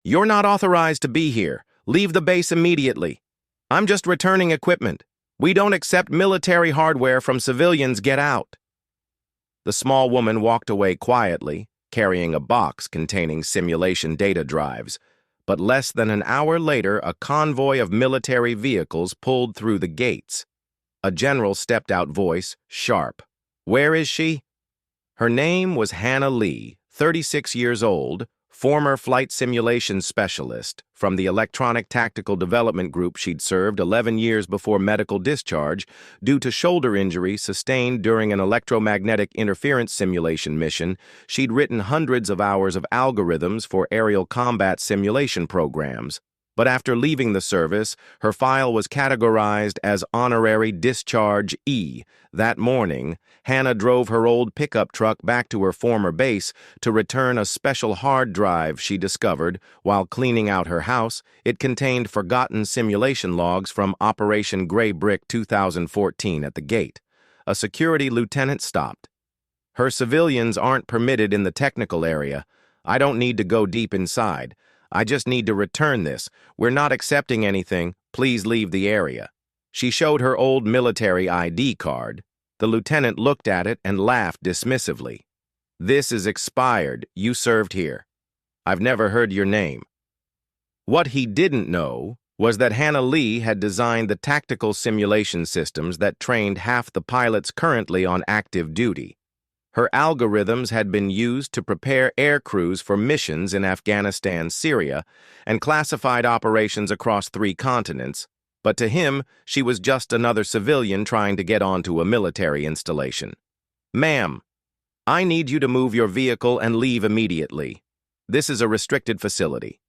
You're not authorized to be here. Leave the base immediately. I'm just returning equipment. We don't accept military hardware from civilians. Get out. The small woman walked away quietly, carrying a box containing simulation data drives. But less than an hour later, a convoy of military vehicles pulled through the gates. A general stepped out, voice sharp. Where is she? Her name was Hannah Lee, 36 years old, former flight simulation specialist. From the Electronic Tactical Development Group she'd served 11 years before medical discharge due to shoulder injury sustained during an electromagnetic interference simulation mission. She'd written hundreds of hours of algorithms for aerial combat simulation programs. But after leaving the service, her file was categorized as Honorary Discharge E. That morning, Hannah drove her old pickup truck back to her former base to return a special hard drive she discovered while cleaning out her house. It contained forgotten simulation logs from Operation Gray Brick 2014 at the gate. A security lieutenant stopped. Her civilians aren't permitted in the technical area. I don't need to go deep inside. I just need to return this. We're not accepting anything. Please leave the area. She showed her old military ID card. The lieutenant looked at it and laughed dismissively. This is expired. You served here. I've never heard your name. What he didn't know was that Hannah Lee had designed the tactical simulation systems that trained half the pilots currently on active duty. Her algorithms had been used to prepare air crews for missions in Afghanistan, Syria, and classified operations across 3 continents, but to him, she was just another civilian trying to get onto a military installation. Ma'am, I need you to move your vehicle and leave immediately. This is a restricted facility.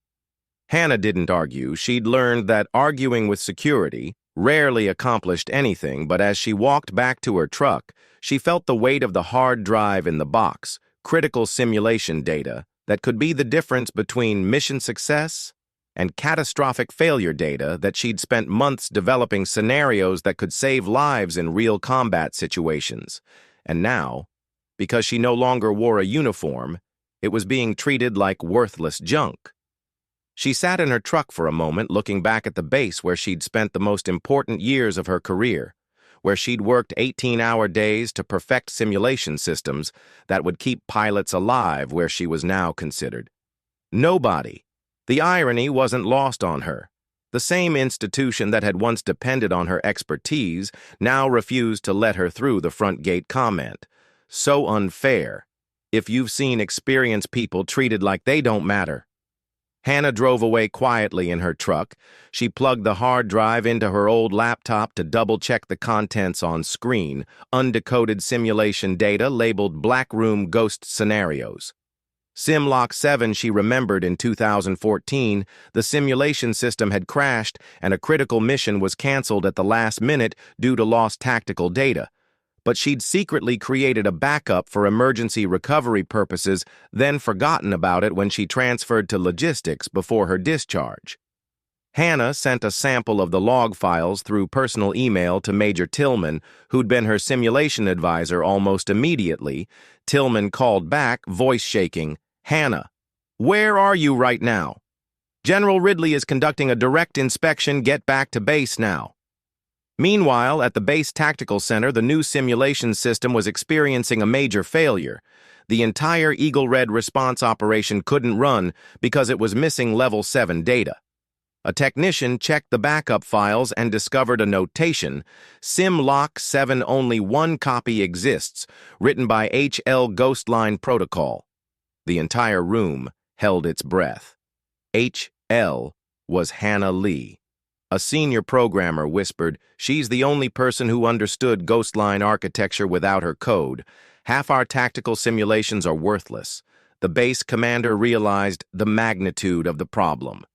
Hannah didn't argue. She'd learned that arguing with security rarely accomplished anything, but as she walked back to her truck, she felt the weight of the hard drive in the box, critical simulation data that could be the difference between mission success and catastrophic failure data that she'd spent months developing scenarios that could save lives in real combat situations. And now, because she no longer wore a uniform, it was being treated like worthless junk. She sat in her truck for a moment, looking back at the base where she'd spent the most important years of her career, where she'd worked 18-hour days to perfect simulation systems that would keep pilots alive where she was now considered nobody. The irony wasn't lost on her. The same institution that had once depended on her expertise now refused to let her through the front gate comment. So unfair. If you've seen experienced people treated like they don't matter. Hannah drove away quietly in her truck. She plugged the hard drive into her old laptop to double-check the contents on screen, undecoded simulation data labeled Black Room Ghost Scenarios. Simlock 7, she remembered in 2014, the simulation system had crashed and a critical mission was canceled at the last minute due to lost tactical data. But she'd secretly created a backup for emergency recovery purposes, then forgotten about it when she transferred to logistics before her discharge. Hannah sent a sample of the log files through personal email to Major Tillman, who'd been her simulation advisor almost immediately. Tillman called back, voice shaking, "Hannah, where are you right now? General Ridley is conducting a direct inspection. Get back to base now." Meanwhile, at the base tactical center, the new simulation system was experiencing a major failure. The entire Eagle Red response operation couldn't run because it was missing level 7 data. A technician checked the backup files and discovered a notation, Simlock 7 only one copy exists, written by HL Ghostline Protocol. The entire room held its breath. HL was Hannah Lee. A senior programmer whispered, "She's the only person who understood Ghostline architecture without her code. Half our tactical simulations are worthless." The base commander realized the magnitude of the problem.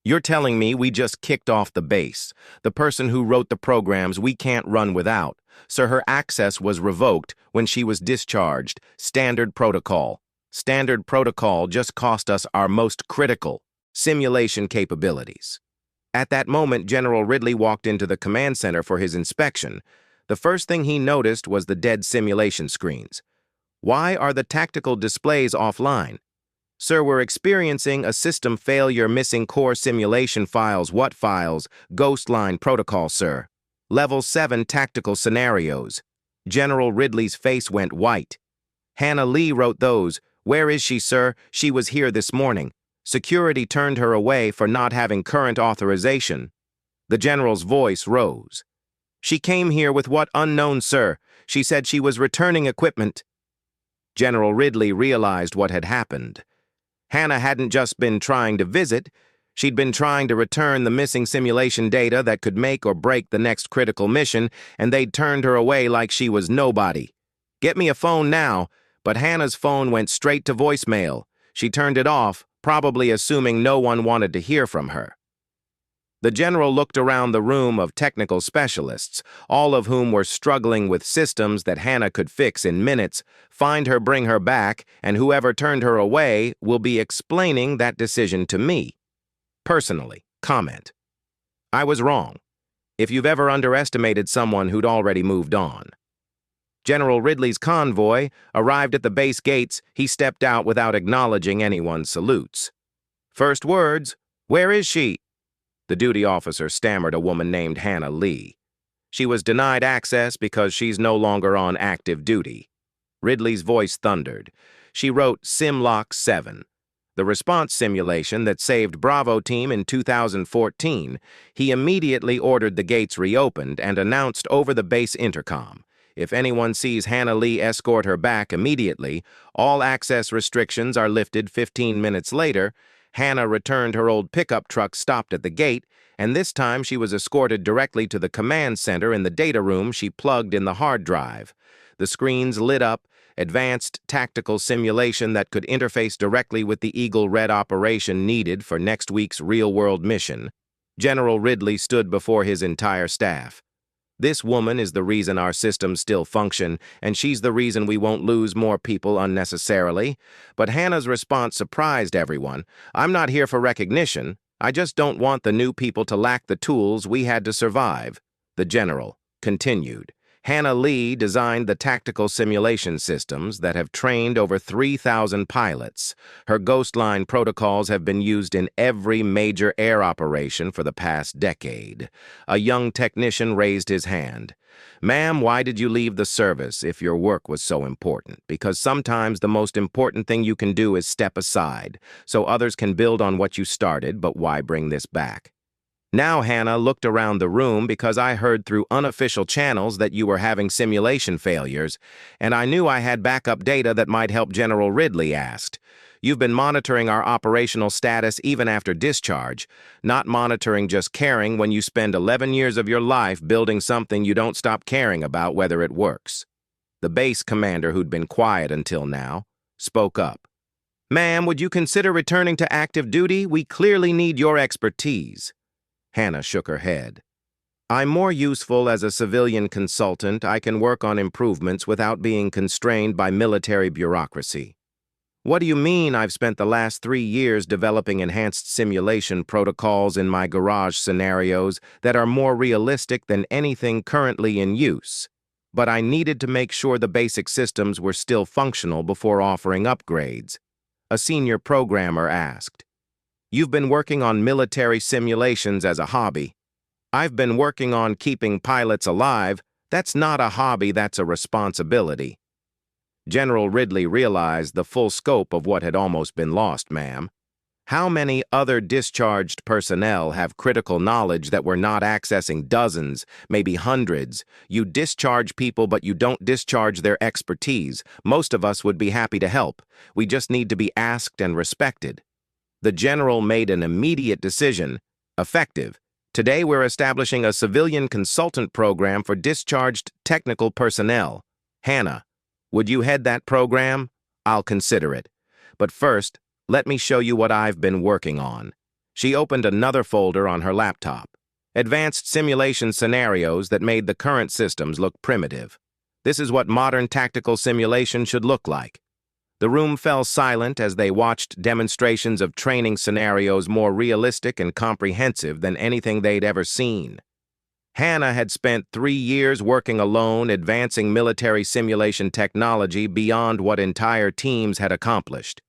"You're telling me we just kicked off the base. The person who wrote the programs we can't run without. So her access was revoked when she was discharged. Standard protocol. Standard protocol just cost us our most critical simulation capabilities." At that moment, General Ridley walked into the command center for his inspection. The first thing he noticed was the dead simulation screens. Why are the tactical displays offline? Sir, we're experiencing a system failure, missing core simulation files. What files? Ghost line protocol, sir. Level 7 tactical scenarios. General Ridley's face went white. Hannah Lee wrote those. Where is she, sir? She was here this morning. Security turned her away for not having current authorization. The general's voice rose. She came here with what unknown, sir? She said she was returning equipment. General Ridley realized what had happened. Hannah hadn't just been trying to visit, she'd been trying to return the missing simulation data that could make or break the next critical mission, and they'd turned her away like she was nobody. Get me a phone now, but Hannah's phone went straight to voicemail. She turned it off, probably assuming no one wanted to hear from her. The general looked around the room of technical specialists, all of whom were struggling with systems that Hannah could fix in minutes, find her, bring her back, and whoever turned her away will be explaining that decision to me. Personally, comment. I was wrong. If you've ever underestimated someone who'd already moved on. General Ridley's convoy arrived at the base gates. He stepped out without acknowledging anyone's salutes. First words, "Where is she?" The duty officer stammered a woman named Hannah Lee. She was denied access because she's no longer on active duty. Ridley's voice thundered. She wrote Simlock 7, the response simulation that saved Bravo Team in 2014. He immediately ordered the gates reopened and announced over the base intercom. If anyone sees Hannah Lee, escort her back immediately. All access restrictions are lifted. 15 minutes later, Hannah returned her old pickup truck stopped at the gate, and this time she was escorted directly to the command center in the data room. She plugged in the hard drive. The screens lit up, advanced tactical simulation that could interface directly with the Eagle Red operation needed for next week's real-world mission. General Ridley stood before his entire staff. This woman is the reason our systems still function, and she's the reason we won't lose more people unnecessarily. But Hannah's response surprised everyone. I'm not here for recognition. I just don't want the new people to lack the tools we had to survive. The general continued. Hannah Lee designed the tactical simulation systems that have trained over 3,000 pilots. Her Ghost Line protocols have been used in every major air operation for the past decade. A young technician raised his hand. Ma'am, why did you leave the service if your work was so important? Because sometimes the most important thing you can do is step aside, so others can build on what you started, but why bring this back? Now Hannah looked around the room because I heard through unofficial channels that you were having simulation failures, and I knew I had backup data that might help. General Ridley asked. You've been monitoring our operational status even after discharge, not monitoring, just caring when you spend 11 years of your life building something you don't stop caring about whether it works. The base commander, who'd been quiet until now, spoke up. Ma'am, would you consider returning to active duty? We clearly need your expertise. Hannah shook her head. I'm more useful as a civilian consultant. I can work on improvements without being constrained by military bureaucracy. What do you mean? I've spent the last 3 years developing enhanced simulation protocols in my garage scenarios that are more realistic than anything currently in use. But I needed to make sure the basic systems were still functional before offering upgrades. A senior programmer asked. You've been working on military simulations as a hobby. I've been working on keeping pilots alive. That's not a hobby, that's a responsibility. General Ridley realized the full scope of what had almost been lost, ma'am. How many other discharged personnel have critical knowledge that we're not accessing? Dozens, maybe hundreds. You discharge people, but you don't discharge their expertise. Most of us would be happy to help. We just need to be asked and respected. The general made an immediate decision. Effective. Today we're establishing a civilian consultant program for discharged technical personnel. Hannah, would you head that program? I'll consider it. But first, let me show you what I've been working on. She opened another folder on her laptop. Advanced simulation scenarios that made the current systems look primitive. This is what modern tactical simulation should look like. The room fell silent as they watched demonstrations of training scenarios more realistic and comprehensive than anything they'd ever seen. Hannah had spent 3 years working alone, advancing military simulation technology beyond what entire teams had accomplished.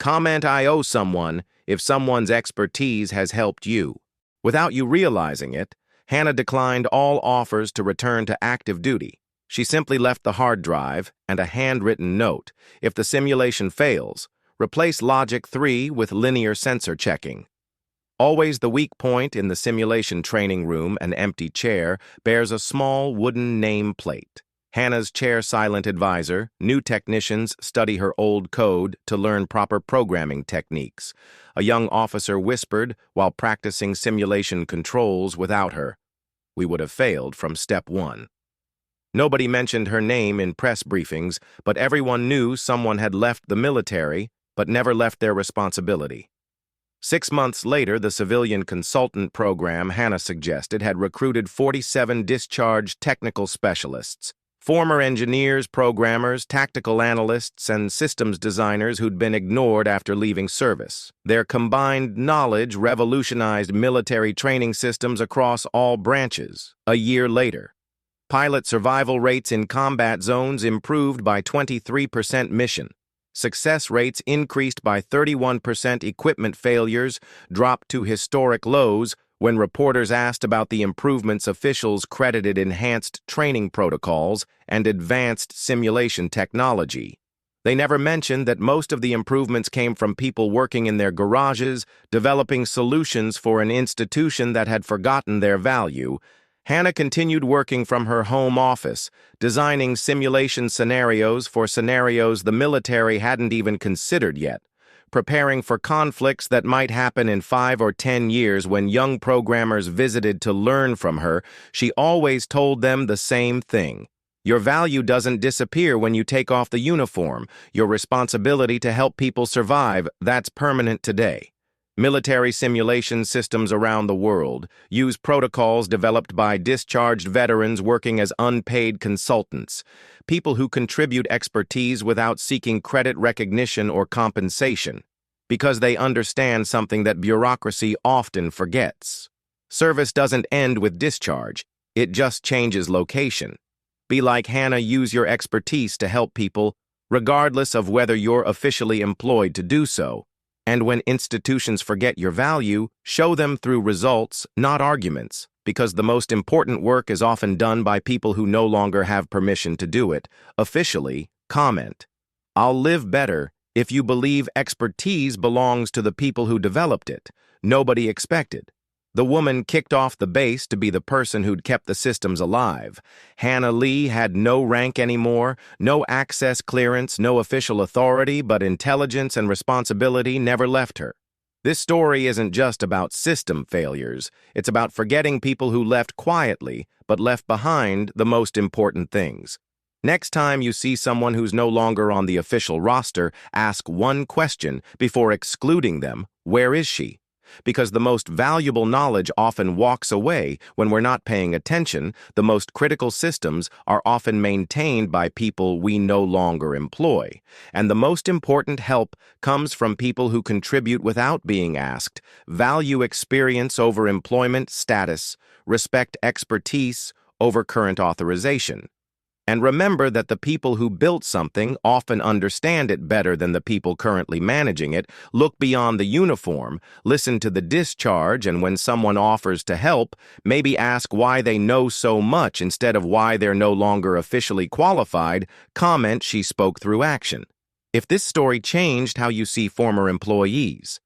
Comment I owe someone if someone's expertise has helped you. Without you realizing it, Hannah declined all offers to return to active duty. She simply left the hard drive and a handwritten note. If the simulation fails, replace Logic 3 with linear sensor checking. Always the weak point in the simulation training room, an empty chair, bears a small wooden name plate. Hannah's chair-silent advisor, new technicians study her old code to learn proper programming techniques. A young officer whispered while practicing simulation controls without her. We would have failed from step 1. Nobody mentioned her name in press briefings, but everyone knew someone had left the military but never left their responsibility. 6 months later, the civilian consultant program Hannah suggested had recruited 47 discharge technical specialists, former engineers, programmers, tactical analysts, and systems designers who'd been ignored after leaving service. Their combined knowledge revolutionized military training systems across all branches. A year later, pilot survival rates in combat zones improved by 23%, mission success rates increased by 31%, equipment failures dropped to historic lows. When reporters asked about the improvements, officials credited enhanced training protocols and advanced simulation technology. They never mentioned that most of the improvements came from people working in their garages, developing solutions for an institution that had forgotten their value. Hannah continued working from her home office, designing simulation scenarios for scenarios the military hadn't even considered yet, preparing for conflicts that might happen in 5 or 10 years. When young programmers visited to learn from her, she always told them the same thing. Your value doesn't disappear when you take off the uniform. Your responsibility to help people survive, that's permanent today. Military simulation systems around the world use protocols developed by discharged veterans working as unpaid consultants, people who contribute expertise without seeking credit recognition or compensation, because they understand something that bureaucracy often forgets. Service doesn't end with discharge, it just changes location. Be like Hannah, use your expertise to help people, regardless of whether you're officially employed to do so. And when institutions forget your value, show them through results, not arguments, because the most important work is often done by people who no longer have permission to do it. Officially, comment, I'll live better if you believe expertise belongs to the people who developed it. Nobody expected. The woman kicked off the base to be the person who'd kept the systems alive. Hannah Lee had no rank anymore, no access clearance, no official authority, but intelligence and responsibility never left her. This story isn't just about system failures. It's about forgetting people who left quietly, but left behind the most important things. Next time you see someone who's no longer on the official roster, ask one question before excluding them: where is she? Because the most valuable knowledge often walks away when we're not paying attention. The most critical systems are often maintained by people we no longer employ. And the most important help comes from people who contribute without being asked. Value experience over employment status. Respect expertise over current authorization. And remember that the people who built something often understand it better than the people currently managing it. Look beyond the uniform, listen to the discharge, and when someone offers to help, maybe ask why they know so much instead of why they're no longer officially qualified. Comment, she spoke through action. If this story changed how you see former employees,